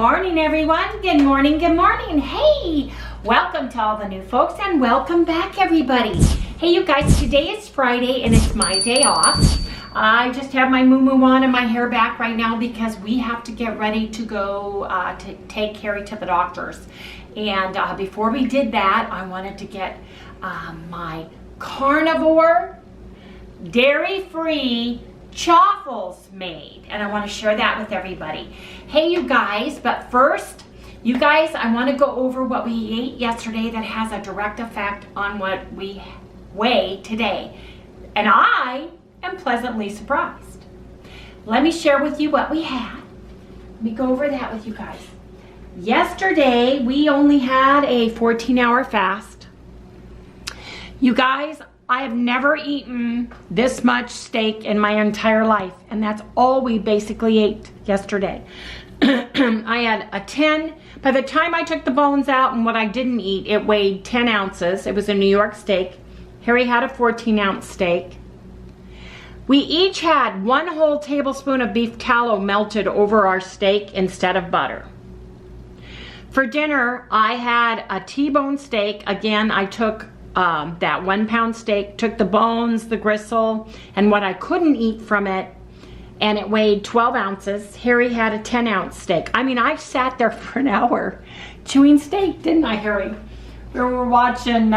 morning, everyone. Good morning, good morning. Hey, welcome to all the new folks and welcome back, everybody. Hey, you guys, today is Friday and it's my day off. I just have my moo-moo on and my hair back right now because we have to get ready to go to take Carrie to the doctor's. And before we did that, I wanted to get my Carnivore dairy-free Chaffles made, and I want to share that with everybody. Hey, you guys, but first, you guys, I want to go over what we ate yesterday that has a direct effect on what we weigh today. And I am pleasantly surprised. Let me share with you what we had. Let me go over that with you guys. Yesterday, we only had a 14-hour fast. You guys, I have never eaten this much steak in my entire life, and that's all we basically ate yesterday. I had a 10, by the time I took the bones out and what I didn't eat, it weighed 10 ounces. It was a New York steak. Harry had a 14-ounce steak. We each had 1 whole tablespoon of beef tallow melted over our steak instead of butter. For dinner, I had a T-bone steak. Again, I took that 1 pound steak, took the bones, the gristle, and what I couldn't eat from it, and it weighed 12 ounces. Harry had a 10-ounce steak. I mean, I sat there for an hour chewing steak, didn't I, Harry? We were watching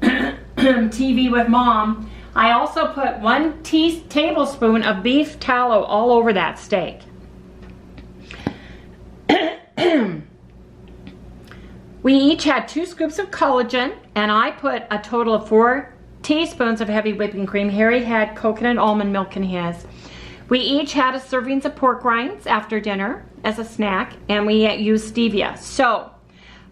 TV with Mom. I also put 1 tablespoon of beef tallow all over that steak. We each had 2 scoops of collagen, and I put a total of 4 teaspoons of heavy whipping cream. Harry had coconut almond milk in his. We each had a servings of pork rinds after dinner as a snack, and we used stevia. So,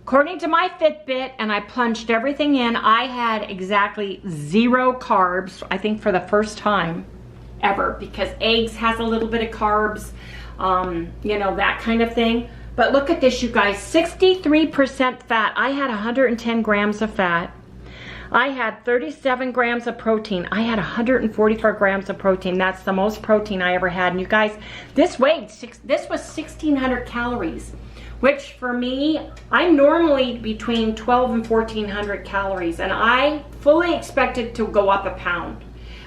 according to my Fitbit, and I plunged everything in, I had exactly 0 carbs, I think for the first time ever, because eggs has a little bit of carbs, you know, that kind of thing. But look at this, you guys, 63% fat. I had 110 grams of fat. I had 37 grams of protein. I had 144 grams of protein. That's the most protein I ever had. And you guys, this was 1,600 calories, which for me, I'm normally between 1,200 and 1,400 calories. And I fully expected to go up a pound.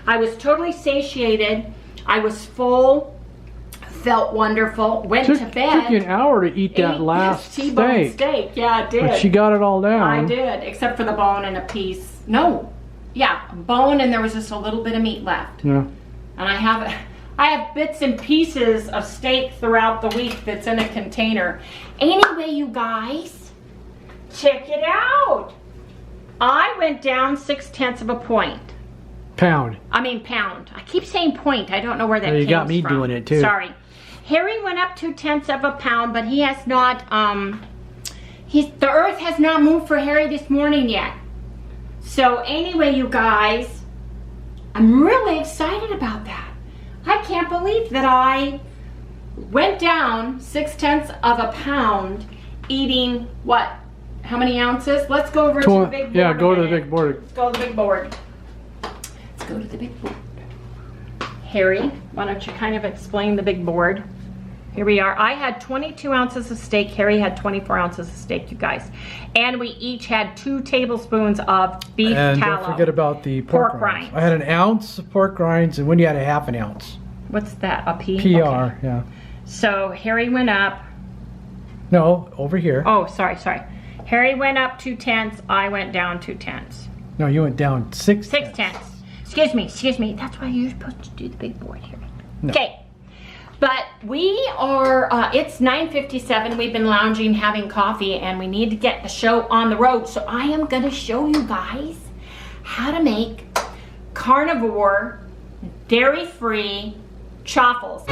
I was totally satiated. I was full. Felt wonderful. Went to bed. Took you an hour to eat that last T-bone steak. Yeah, I did. But she got it all down. I did, except for the bone and a piece. No, yeah, bone, and there was just a little bit of meat left. Yeah. And I have bits and pieces of steak throughout the week that's in a container. Anyway, you guys, check it out. I went down 6/10 of a point. Pound. I mean pound. I keep saying point. I don't know where that came from. You got me doing it too. Sorry. Harry went up 2/10 of a pound, but he has not, the earth has not moved for Harry this morning yet. So anyway, you guys, I'm really excited about that. I can't believe that I went down 6/10 of a pound eating what? How many ounces? Let's go over to the big board. Yeah, go to the big board. Let's go to the big board. Let's go to the big board. Harry, why don't you kind of explain the big board? Here we are. I had 22 ounces of steak. Harry had 24 ounces of steak, you guys. And we each had 2 tablespoons of beef tallow. And don't forget about the pork rinds. I had 1 ounce of pork rinds, and Wendy had a half an ounce. What's that, a P? PR, okay. Yeah. So Harry went up. No, over here. Oh, sorry. Harry went up 2/10. I went down 2/10. No, you went down 6/10. 6/10. Excuse me. That's why you're supposed to do the big board here. No. Okay. But we are, it's 9:57. We've been lounging, having coffee, and we need to get the show on the road. So I am going to show you guys how to make carnivore, dairy-free chaffles.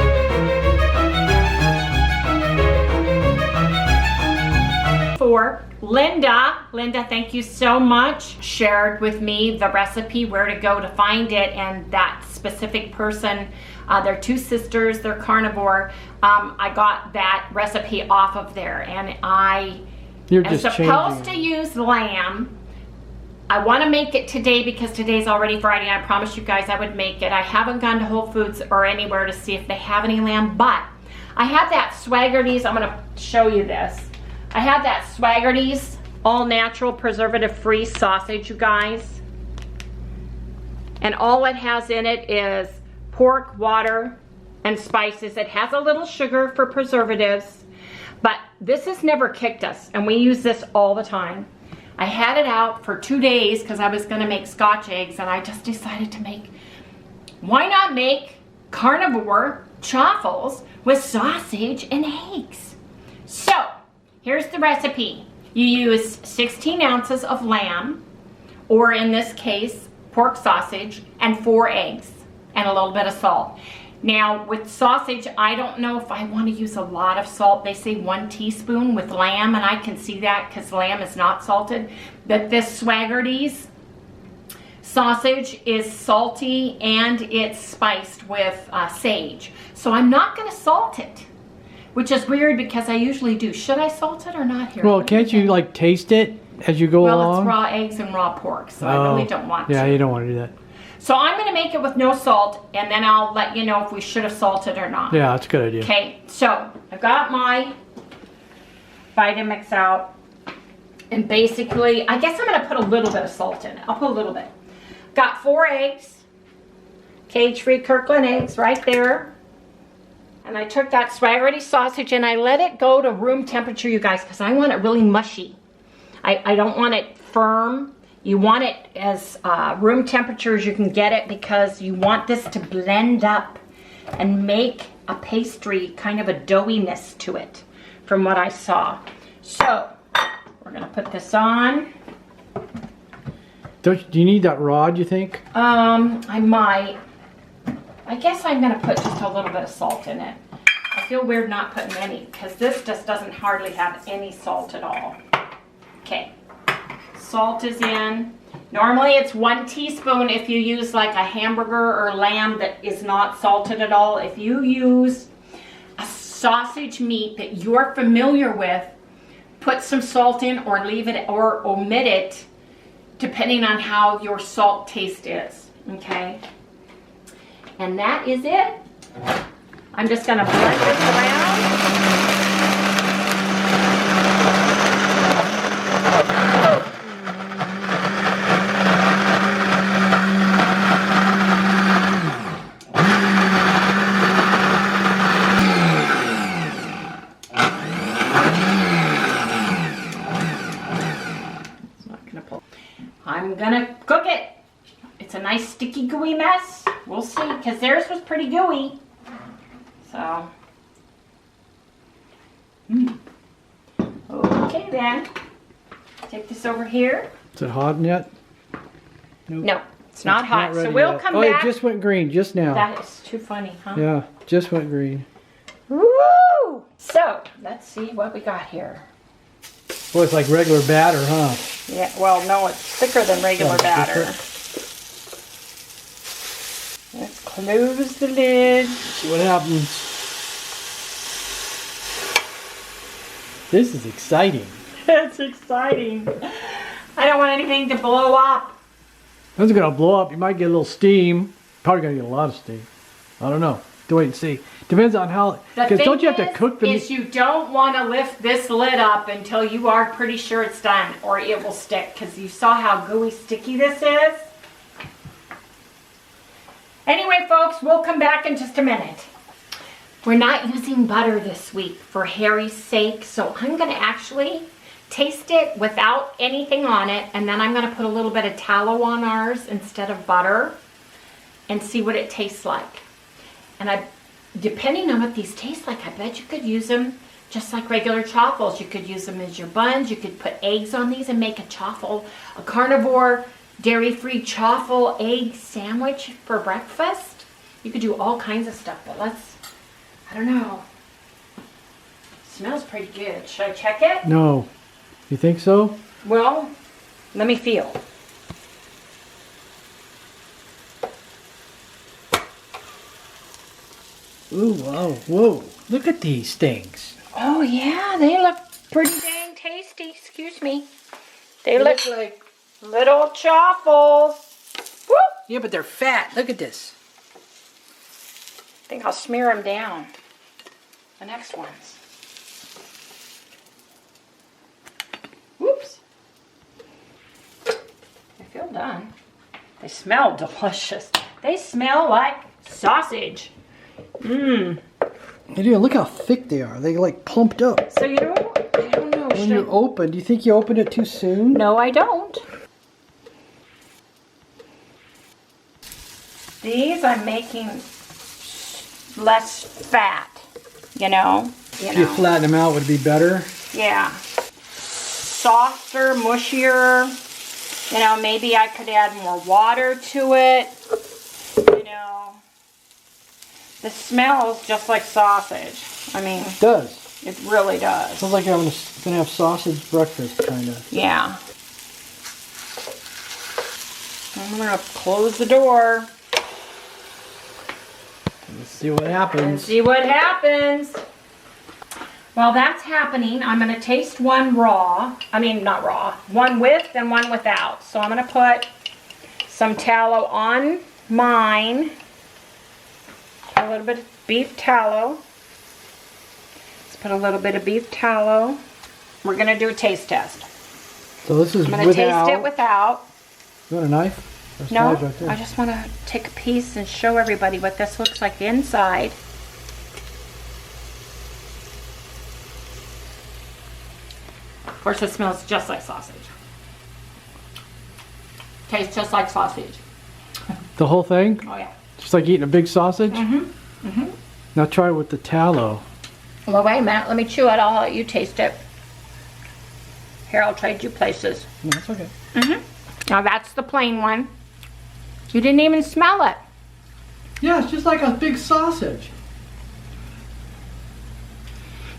For Linda, thank you so much, shared with me the recipe, where to go to find it, and that specific person, they're 2 sisters, they're carnivore. I got that recipe off of there, and I am supposed to use lamb. I want to make it today because today's already Friday. I promised you guys I would make it. I haven't gone to Whole Foods or anywhere to see if they have any lamb, but I have that Swaggerty's. I'm gonna show you this. I have that Swaggerty's all natural preservative free sausage, you guys. And all it has in it is pork, water, and spices. It has a little sugar for preservatives, but this has never kicked us, and we use this all the time. I had it out for 2 days because I was gonna make Scotch eggs, and I just decided to make, why not make carnivore chaffles with sausage and eggs? So, here's the recipe. You use 16 ounces of lamb, or in this case, pork sausage, and 4 eggs, and a little bit of salt. Now, with sausage, I don't know if I want to use a lot of salt. They say 1 teaspoon with lamb, and I can see that because lamb is not salted. But this Swaggerty's sausage is salty, and it's spiced with sage. So I'm not going to salt it, which is weird because I usually do. Should I salt it or not here? Well, can't you like taste it as you go along? Well, it's raw eggs and raw pork, so I really don't want to. Yeah, you don't want to do that. So I'm going to make it with no salt, and then I'll let you know if we should have salted or not. Yeah, that's a good idea. Okay, so I've got my Vitamix out, and basically, I guess I'm going to put a little bit of salt in it. I'll put a little bit. Got 4 eggs, cage-free Kirkland eggs right there. And I took that Swaggerty sausage and I let it go to room temperature, you guys, because I want it really mushy. I don't want it firm. You want it as room temperature as you can get it, because you want this to blend up and make a pastry, kind of a doughiness to it, from what I saw. So, we're going to put this on. Do you need that rod, you think? I might. I guess I'm going to put just a little bit of salt in it. I feel weird not putting any, because this just doesn't hardly have any salt at all. Okay, salt is in. Normally it's 1 teaspoon if you use like a hamburger or lamb that is not salted at all. If you use a sausage meat that you're familiar with, put some salt in, or leave it or omit it, depending on how your salt taste is, okay? And that is it. I'm just gonna blend this around. I'm gonna cook it. It's a nice sticky gooey mess. We'll see, because theirs was pretty gooey. So, okay then. Take this over here. Is it hot yet? Nope. No, it's not hot. Not so we'll yet. come back. back. Oh, it just went green just now. That is too funny, huh? Yeah, just went green. Woo! So, let's see what we got here. Boy, it's like regular batter, huh? Yeah, well, no, it's thicker than regular batter. Let's close the lid. See what happens. This is exciting. It's exciting. I don't want anything to blow up. It's gonna blow up. You might get a little steam. Probably gonna get a lot of steam. I don't know. Have to wait and see. Depends on how. Because don't you have to cook the meat? You don't want to lift this lid up until you are pretty sure it's done, or it will stick. Because you saw how gooey sticky this is. Anyway, folks, we'll come back in just a minute. We're not using butter this week for Harry's sake, so I'm going to actually taste it without anything on it, and then I'm going to put a little bit of tallow on ours instead of butter and see what it tastes like. And depending on what these taste like, I bet you could use them just like regular chaffles. You could use them as your buns. You could put eggs on these and make a chaffle, a carnivore dairy-free chaffle egg sandwich for breakfast. You could do all kinds of stuff, but I don't know. Smells pretty good. Should I check it? No. You think so? Well, let me feel. Ooh, wow, whoa. Look at these things. Oh yeah, they look pretty dang tasty. Excuse me. They look like little chaffles. Woo! Yeah, but they're fat. Look at this. I think I'll smear them down. the next ones. Whoops. I feel done. They smell delicious. They smell like sausage. Mmm. Hey, dude, look how thick they are. They like plumped up. So you know, I don't know. When you open, do you think you opened it too soon? No, I don't. These I'm making less fat, you know. If you flatten them out, would it be better? Yeah. Softer, mushier. You know, maybe I could add more water to it. You know. This smells just like sausage. I mean, it does. It really does. Sounds like I'm gonna have sausage breakfast, kind of. Yeah. I'm gonna close the door. Let's see what happens. And see what happens. While that's happening, I'm gonna taste one raw. I mean, not raw. One with and one without. So I'm gonna put some tallow on mine. A little bit of beef tallow. Let's put a little bit of beef tallow. We're gonna do a taste test. So this is I'm gonna taste it without. You want a knife? There's No, knives right there. I just want to take a piece and show everybody what this looks like inside. Of course, it smells just like sausage. Tastes just like sausage. The whole thing? Oh yeah. Just like eating a big sausage? Mm-hmm. Mm-hmm. Now try it with the tallow. Well, wait a minute. Let me chew it. I'll let you taste it. Here, I'll trade you places. No, that's okay. Mm-hmm. Now that's the plain one. You didn't even smell it. Yeah, it's just like a big sausage.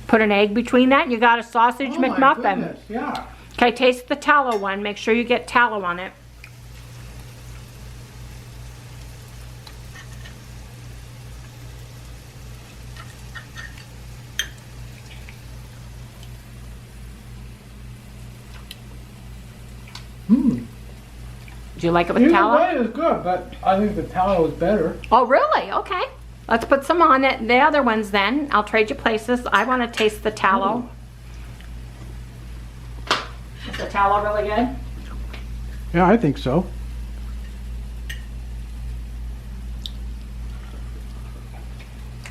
Put an egg between that, you got a sausage McMuffin. My goodness, yeah. Okay, taste the tallow one. Make sure you get tallow on it. Hmm. Do you like it with Either tallow? way is good, but I think the tallow is better. Oh, really? Okay. Let's put some on it. The other ones then. I'll trade you places. I want to taste the tallow. Is the tallow really good? Yeah, I think so.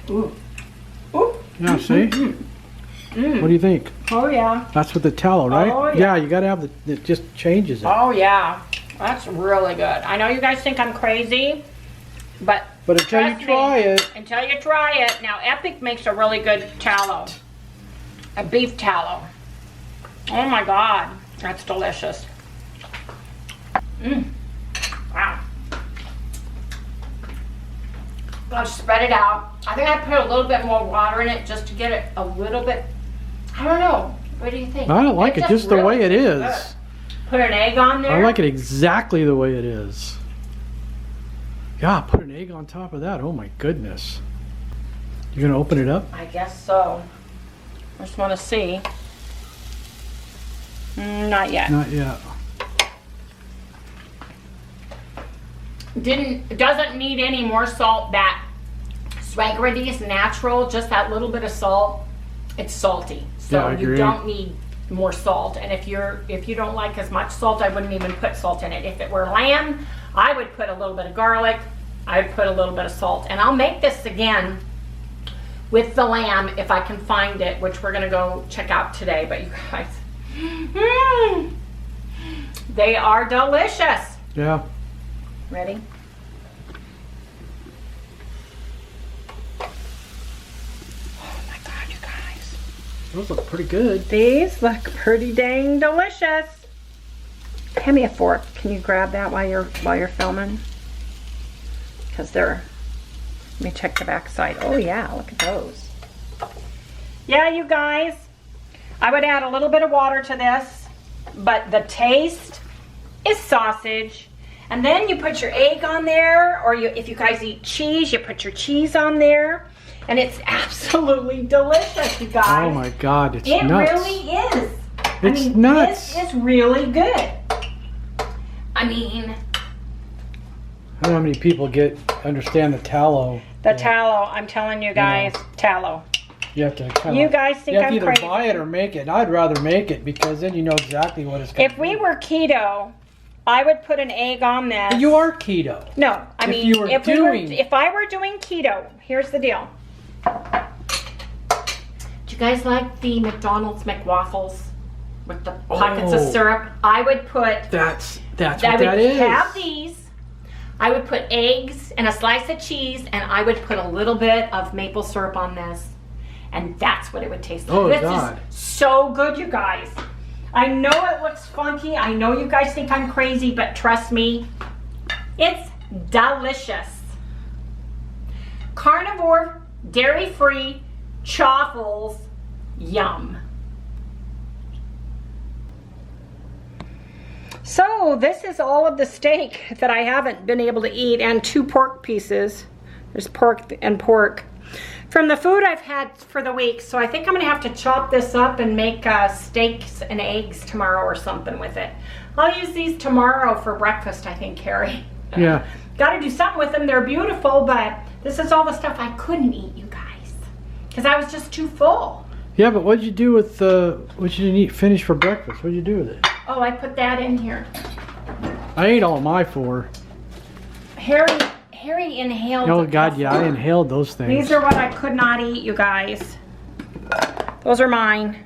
Ooh. Ooh. Yeah, see? What do you think? Oh, yeah. That's with the tallow, right? Oh, yeah. You gotta have the, it just changes it. Oh, yeah. That's really good. I know you guys think I'm crazy, but until you try it. Until you try it. Now, Epic makes a really good tallow. A beef tallow. Oh, my God. That's delicious. Mmm. Wow. I'll spread it out. I think I put a little bit more water in it just to get it a little bit, I don't know. What do you think? I don't like it just the way it is. Good. Put an egg on there. I like it exactly the way it is. Yeah, put an egg on top of that. Oh my goodness. You gonna open it up? I guess so. I just want to see. Not yet. Not yet. Doesn't need any more salt. That Swaggerity is natural, just that little bit of salt. It's salty, so Yeah, I agree. you don't need more salt. And if you don't like as much salt, I wouldn't even put salt in it. If it were lamb, I would put a little bit of garlic. I would put a little bit of salt, and I'll make this again with the lamb if I can find it, which we're gonna go check out today. But you guys, they are delicious. Yeah. Ready? Oh my God, you guys. Those look pretty good. These look pretty dang delicious. Hand me a fork. Can you grab that while you're filming? Because they're, let me check the back side. Oh yeah, look at those. Yeah, you guys, I would add a little bit of water to this, but the taste is sausage. And then you put your egg on there, or if you guys eat cheese, you put your cheese on there. And it's absolutely delicious, you guys. Oh my God, it's it nuts. It really is. It's nuts. This is really good. I mean, I don't know how many people understand the tallow. the tallow, I'm telling you guys, tallow. You have to kind of. You guys think I'm either crazy. buy it or make it. And I'd rather make it because then you know exactly what it's going to If we were keto, I would put an egg on this. You are keto. No, I If mean, you were if I were doing keto, here's the deal. Do you guys like the McDonald's McWaffles with the pockets of syrup? I would put. That's what I that would is. have these. I would put eggs and a slice of cheese, and I would put a little bit of maple syrup on this, and that's what it would taste like. Oh, this God. is so good, you guys. I know it looks funky. I know you guys think I'm crazy, but trust me, it's delicious. Carnivore, dairy-free, chaffles, yum. So this is all of the steak that I haven't been able to eat, and 2 pork pieces. There's pork and pork from the food I've had for the week. So I think I'm gonna have to chop this up and make steaks and eggs tomorrow or something with it. I'll use these tomorrow for breakfast, I think, Carrie. Yeah. Gotta do something with them. They're beautiful, but this is all the stuff I couldn't eat, you guys, because I was just too full. Yeah, but what'd you do with what you didn't eat finish for breakfast? What'd you do with it? Oh, I put that in here. I ate all my 4. Harry inhaled. Oh God, yeah, I inhaled those things. These are what I could not eat, you guys. Those are mine.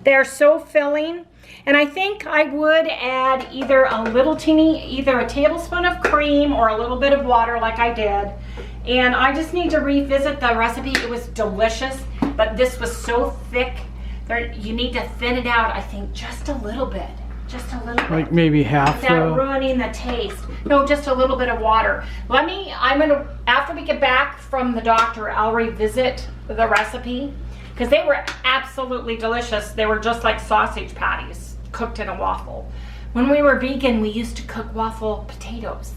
They're so filling. And I think I would add either a tablespoon of cream or a little bit of water like I did. And I just need to revisit the recipe. It was delicious, but this was so thick. You need to thin it out, I think, just a little bit. Just a little bit. Like maybe half. Without ruining the taste. No, just a little bit of water. After we get back from the doctor, I'll revisit the recipe, because they were absolutely delicious. They were just like sausage patties cooked in a waffle. When we were vegan, we used to cook waffle potatoes.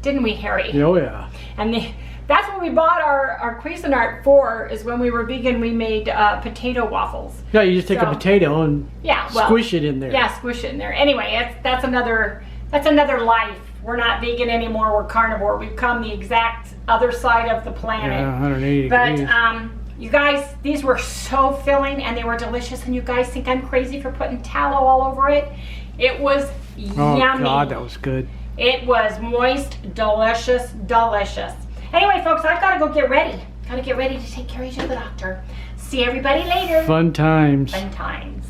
Didn't we, Harry? Oh yeah. And that's what we bought our Cuisinart for, is when we were vegan, we made potato waffles. Yeah, you just take a potato and squish it in there. Yeah, squish it in there. Anyway, that's another life. We're not vegan anymore, we're carnivore. We've come the exact other side of the planet. Yeah, 180 degrees. But you guys, these were so filling and they were delicious, and you guys think I'm crazy for putting tallow all over it. It was yummy. Oh God, that was good. It was moist, delicious, delicious. Anyway, folks, I've got to go get ready. Got to get ready to take Carrie to the doctor. See everybody later. Fun times. Fun times.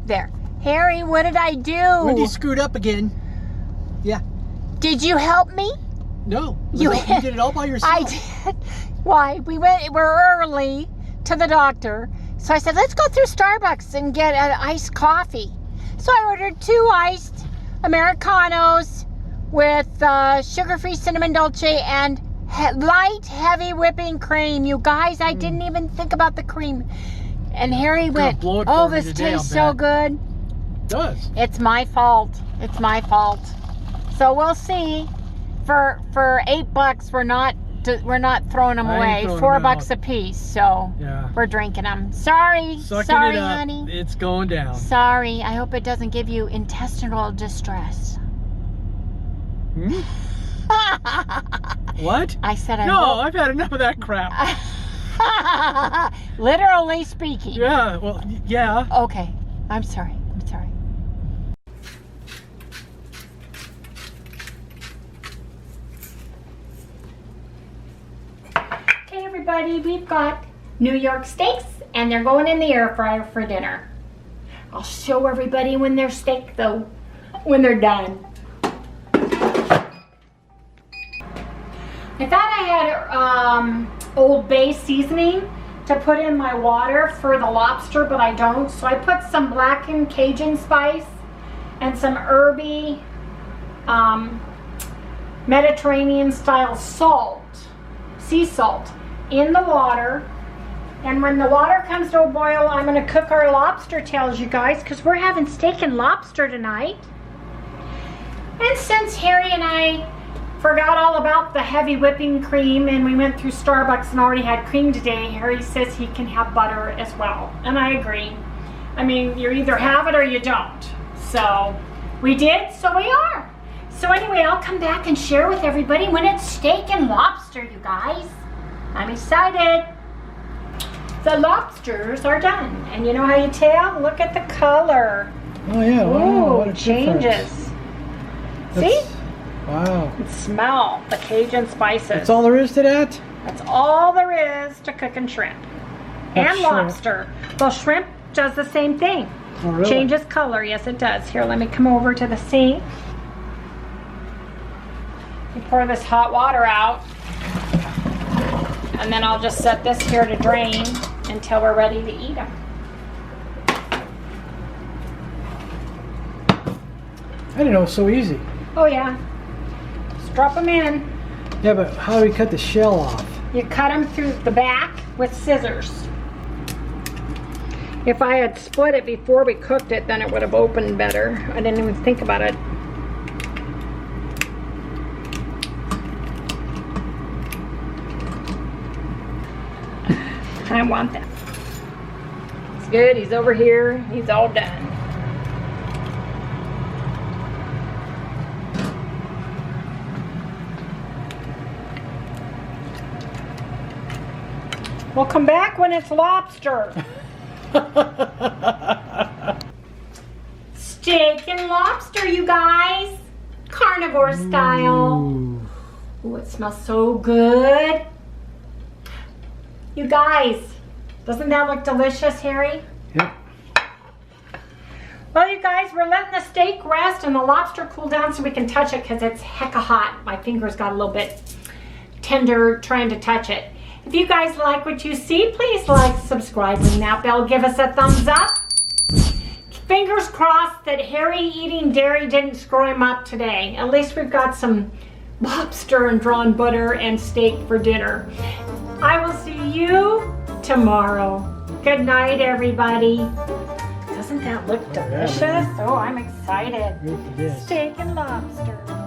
There. Harry, what did I do? Wendy screwed up again. Yeah. Did you help me? No. You did it all by yourself. I did. Why? We're early to the doctor. So I said, let's go through Starbucks and get an iced coffee. So I ordered 2 iced Americanos with sugar-free cinnamon dolce and light, heavy whipping cream. You guys, I didn't even think about the cream. And Harry went, oh, this tastes so good. It does. It's my fault. It's my fault. So we'll see. For $8, we're not throwing them away. $4 a piece. So yeah, we're drinking them. Sorry, Sucking it up. honey. It's going down. Sorry. I hope it doesn't give you intestinal distress. Hmm? What? I said I No, hope. I've had enough of that crap. Literally speaking. Yeah, well, yeah. Okay. I'm sorry. Okay, everybody, we've got New York steaks, and they're going in the air fryer for dinner. I'll show everybody when they're steak, though, when they're done. I thought I had Old Bay seasoning to put in my water for the lobster, but I don't. So I put some blackened Cajun spice and some herby Mediterranean style salt, sea salt, in the water. And when the water comes to a boil, I'm going to cook our lobster tails, you guys, because we're having steak and lobster tonight. And since Harry and I forgot all about the heavy whipping cream and we went through Starbucks and already had cream today, Harry says he can have butter as well. And I agree. I mean, you either have it or you don't. So we did, so we are. So anyway, I'll come back and share with everybody when it's steak and lobster, you guys. I'm excited. the lobsters are done. And you know how you tell? Look at the color. Oh yeah, wow, Ooh, what a it changes. See? Wow. And smell the Cajun spices. That's all there is to that? That's all there is to cooking shrimp. That's And shrimp. lobster. Well, shrimp does the same thing. Oh, really? Changes color. Yes, it does. Here, let me come over to the sink. You pour this hot water out. And then I'll just set this here to drain until we're ready to eat them. I didn't know it was so easy. Oh yeah. Just drop them in. Yeah, but how do we cut the shell off? You cut them through the back with scissors. If I had split it before we cooked it, then it would have opened better. I didn't even think about it. I want that. It's good. He's over here. He's all done. We'll come back when it's lobster. Steak and lobster, you guys. Carnivore style. Ooh, it smells so good. You guys, doesn't that look delicious, Harry? Yep. Well, you guys, we're letting the steak rest and the lobster cool down so we can touch it because it's hecka hot. My fingers got a little bit tender trying to touch it. If you guys like what you see, please like, subscribe, ring that bell, give us a thumbs up. Fingers crossed that Harry eating dairy didn't screw him up today. At least we've got some lobster and drawn butter and steak for dinner. I will see you tomorrow. Good night, everybody. Doesn't that look delicious? Oh, I'm excited. Yes. Steak and lobster.